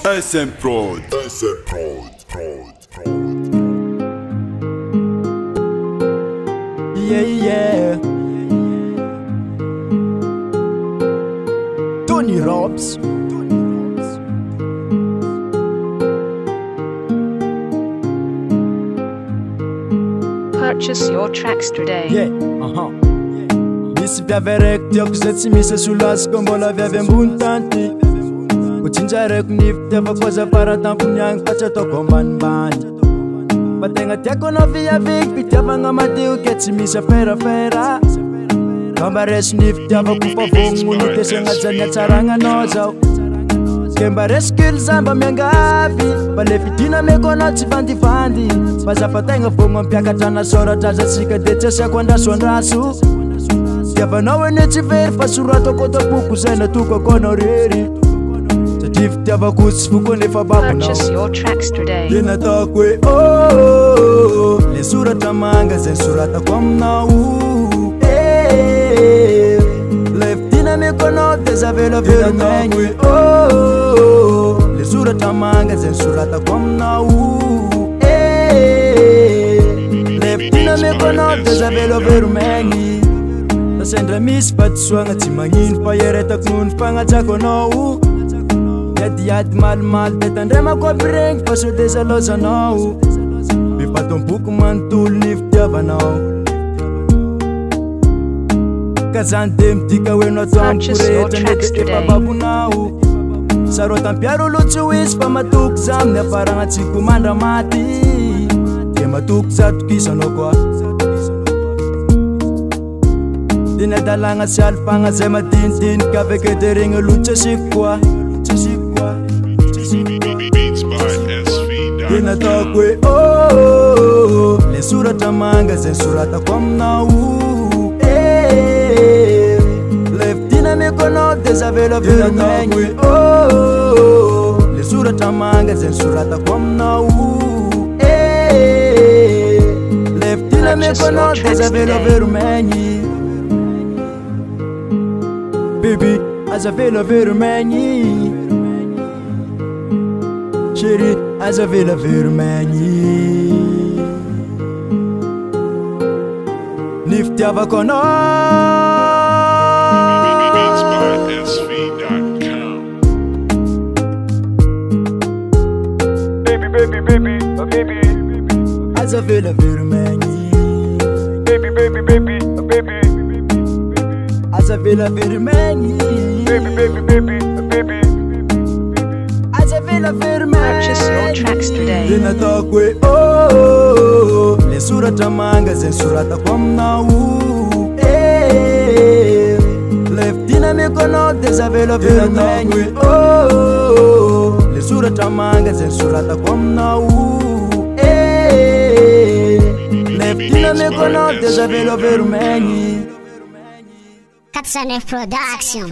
SM Prod. Yeah. Tony Robs. Purchase your tracks today. Yeah. Misy biavereko tiako zay tsy misy solasiko mbola viavy ambony tanty. Ko tsinjareko nifitiavako azafara tampony agny fa tsy ataoko ambanimbany. Fa tegna tiako anao viaviky fitiavagna madio ke tsy misy aferafera. Kamba resy nifitiavako fa vognony tesagna jany atsaragnanao zao. Ke mba resiko zamba miangavy fa le fidinameko anao tsy vandivandy. Fa zafa tegna vogno ampiakatra nasoratra azatsika de tsy asiako andrasoandraso. Tiavanao ene tsy very fa soratako tapoko zay natokako anao rery. Satria fitiavako tsy foko nefa babonao. Purchase your tracks today. De nataoko hoe oh, le soratra manga zay soratako aminao. Le fidinameko anao de zavelavelo megny. Oh, le soratra manga zay soratako aminao. Le fidinameko anao de zavelavelo megny. Sendra misy fatisoagna tsy magnino fa eretako noho ny fagnatsako anao. Yadiady malimaly de tandremako aby regny fa so de zalozanao. Mifatomboky manontolo ny fitiavanao. Ka zany de midika hoe natao amiko rehetra ndraiky efa babonao. Sarô tampiaro olo tsy ho izy fa matoky za amin'ny afaragna tsiko mandra maty. De matoky za tokisanao koa. Dina dalagna sy alifagna zay madinidinika aveke de regny lotsy asiko koa. De nataoko hoe oh, le soratra manga zay soratako aminao. Le fidinameko anao de zavelavelo megny. Oh, le soratra manga zay soratako aminao. Le fidinameko anao de zavelavelo megny. Baby, azavelavelo megny. Chérie, azavelavelo megny. Ny fitiavako anao. Baby, azavelavelo megny. Baby. Azavelavelo megny. Baby. Azavelavelo megny. Purchase your tracks today. De nataoko hoe oh, le soratra manga zay soratako aminao. Le fidinameko anao de zavelavelo megny. Oh, le soratra manga zay soratako aminao. Le fidinameko anao de zavelavelo megny. Katsanev Production.